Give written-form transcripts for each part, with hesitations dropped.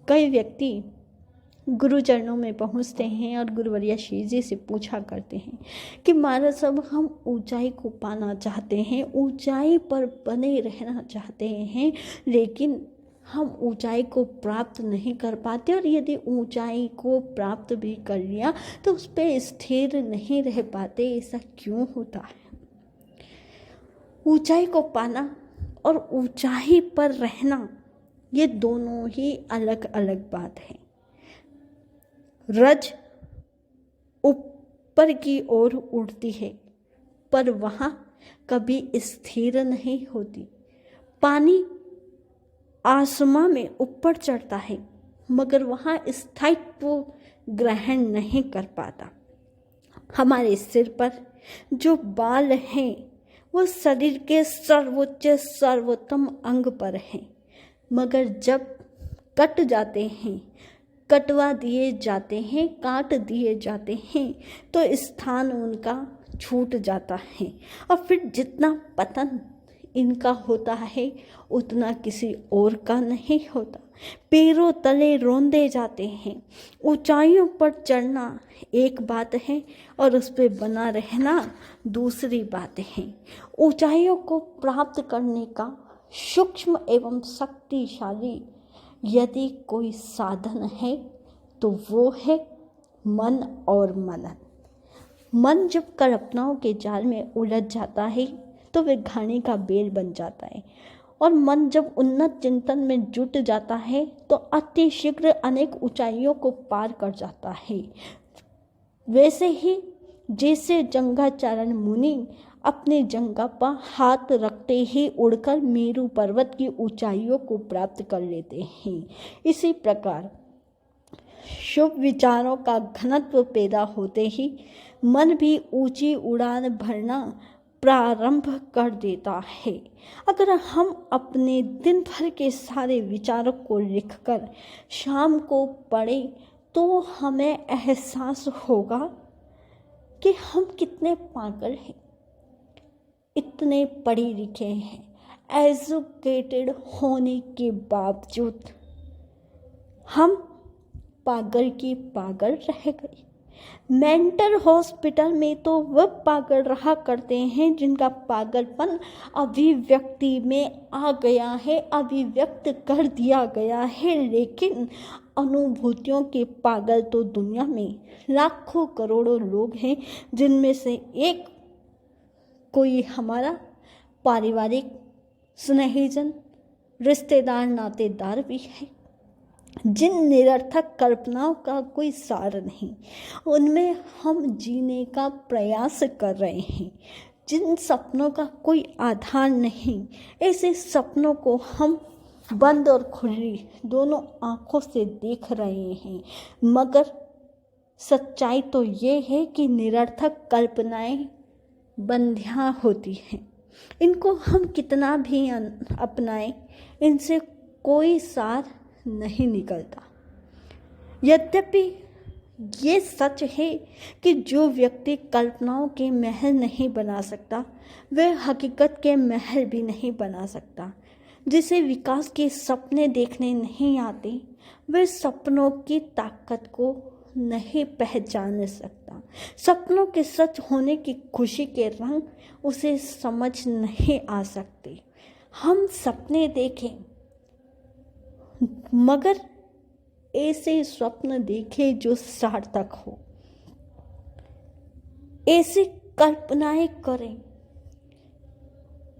कई व्यक्ति गुरुचरणों में पहुंचते हैं और गुरुवर्या श्री जी से पूछा करते हैं कि महाराज साहब, हम ऊंचाई को पाना चाहते हैं, ऊंचाई पर बने रहना चाहते हैं, लेकिन हम ऊंचाई को प्राप्त नहीं कर पाते, और यदि ऊंचाई को प्राप्त भी कर लिया तो उस पर स्थिर नहीं रह पाते। ऐसा क्यों होता है? ऊंचाई को पाना और ऊंचाई पर रहना, ये दोनों ही अलग अलग बात है। रज ऊपर की ओर उड़ती है, पर वहाँ कभी स्थिर नहीं होती। पानी आसमां में ऊपर चढ़ता है, मगर वहाँ स्थायित्व ग्रहण नहीं कर पाता। हमारे सिर पर जो बाल हैं वो शरीर के सर्वोच्च सर्वोत्तम अंग पर हैं, मगर जब कट जाते हैं, कटवा दिए जाते हैं, काट दिए जाते हैं, तो स्थान उनका छूट जाता है, और फिर जितना पतन इनका होता है उतना किसी और का नहीं होता। पैरों तले रौंदे जाते हैं। ऊंचाइयों पर चढ़ना एक बात है और उस पर बना रहना दूसरी बात है। ऊंचाइयों को प्राप्त करने का सूक्ष्म एवं शक्तिशाली यदि कोई साधन है तो वो है मन और मनन। मन जब कल्पनाओं के जाल में उलझ जाता है तो वह घानी का बेल बन जाता है, और मन जब उन्नत चिंतन में जुट जाता है तो अति शीघ्र अनेक ऊंचाइयों को पार कर जाता है। वैसे ही जैसे जंगाचारण मुनि अपने जंगा पर हाथ रखते ही उड़कर मेरू पर्वत की ऊंचाइयों को प्राप्त कर लेते हैं, इसी प्रकार शुभ विचारों का घनत्व पैदा होते ही मन भी ऊंची उड़ान भरना प्रारंभ कर देता है। अगर हम अपने दिन भर के सारे विचारों को लिखकर शाम को पढ़ें तो हमें एहसास होगा कि हम कितने पागल हैं। इतने पढ़े लिखे हैं, एजुकेटेड होने के बावजूद हम पागल की पागल रह गए। मेंटल हॉस्पिटल में तो वह पागल रहा करते हैं जिनका पागलपन अभिव्यक्ति में आ गया है, अभिव्यक्त कर दिया गया है, लेकिन अनुभूतियों के पागल तो दुनिया में लाखों करोड़ों लोग हैं, जिनमें से एक कोई हमारा पारिवारिक स्नेहीजन, रिश्तेदार, नातेदार भी है। जिन निरर्थक कल्पनाओं का कोई सार नहीं, उनमें हम जीने का प्रयास कर रहे हैं। जिन सपनों का कोई आधार नहीं, ऐसे सपनों को हम बंद और खुली दोनों आँखों से देख रहे हैं। मगर सच्चाई तो ये है कि निरर्थक कल्पनाएं बंधियाँ होती हैं। इनको हम कितना भी अपनाएं, इनसे कोई सार नहीं निकलता। यद्यपि ये सच है कि जो व्यक्ति कल्पनाओं के महल नहीं बना सकता वह हकीकत के महल भी नहीं बना सकता। जिसे विकास के सपने देखने नहीं आते वह सपनों की ताकत को नहीं पहचान सकता। सपनों के सच होने की खुशी के रंग उसे समझ नहीं आ सकते। हम सपने देखें मगर ऐसे स्वप्न देखें जो सार्थक हो, ऐसी कल्पनाएं करें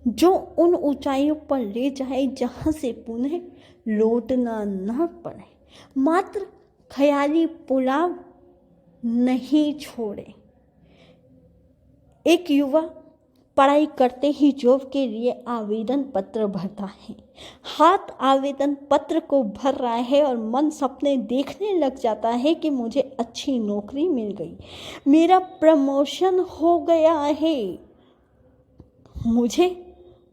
जो उन ऊंचाइयों पर ले जाए जहां से पुनः लौटना न पड़े। मात्र ख्याली पुलाव नहीं छोड़े। एक युवा पढ़ाई करते ही जॉब के लिए आवेदन पत्र भरता है। हाथ आवेदन पत्र को भर रहा है और मन सपने देखने लग जाता है कि मुझे अच्छी नौकरी मिल गई, मेरा प्रमोशन हो गया है, मुझे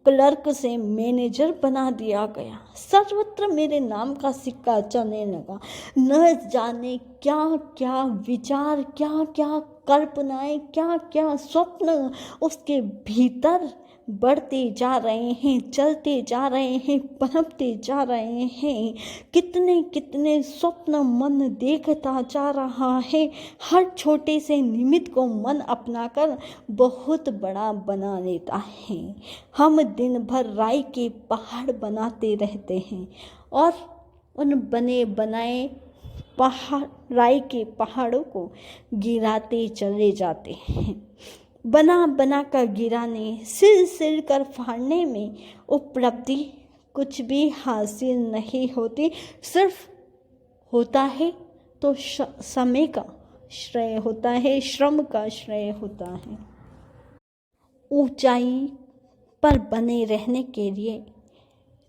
क्लर्क से मैनेजर बना दिया गया, सर्वत्र मेरे नाम का सिक्का चलने लगा। न जाने क्या क्या विचार, क्या क्या कल्पनाएं, क्या क्या स्वप्न उसके भीतर बढ़ते जा रहे हैं, चलते जा रहे हैं, पनपते जा रहे हैं। कितने कितने स्वप्न मन देखता जा रहा है। हर छोटे से निमित्त को मन अपनाकर बहुत बड़ा बना लेता है। हम दिन भर राई के पहाड़ बनाते रहते हैं और उन बने बनाए राई के पहाड़ों को गिराते चले जाते हैं। बना बना कर गिराने, सिर कर फाड़ने में उपलब्धि कुछ भी हासिल नहीं होती। सिर्फ होता है तो समय का श्रेय होता है, श्रम का श्रेय होता है। ऊंचाई पर बने रहने के लिए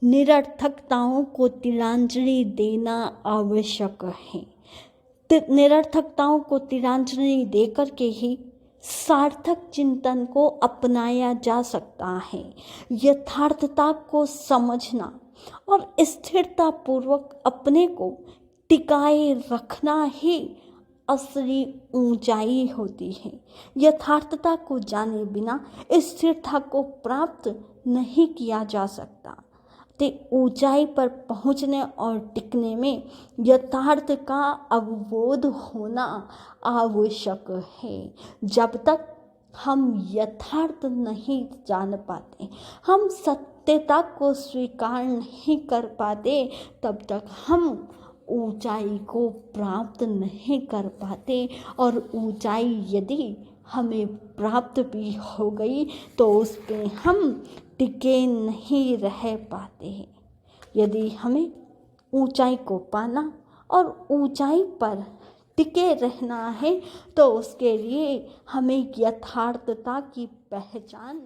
निरर्थकताओं को तिलांजलि देना आवश्यक है। निरर्थकताओं को तिलांजलि देकर के ही सार्थक चिंतन को अपनाया जा सकता है। यथार्थता को समझना और स्थिरता पूर्वक अपने को टिकाए रखना ही असली ऊंचाई होती है। यथार्थता को जाने बिना स्थिरता को प्राप्त नहीं किया जा सकता। ते ऊंचाई पर पहुंचने और टिकने में यथार्थ का अवबोध होना आवश्यक है। जब तक हम यथार्थ नहीं जान पाते, हम सत्यता को स्वीकार नहीं कर पाते, तब तक हम ऊंचाई को प्राप्त नहीं कर पाते। और ऊंचाई यदि हमें प्राप्त भी हो गई तो उस पे हम टिके नहीं रह पाते। यदि हमें ऊंचाई को पाना और ऊंचाई पर टिके रहना है तो उसके लिए हमें यथार्थता की पहचान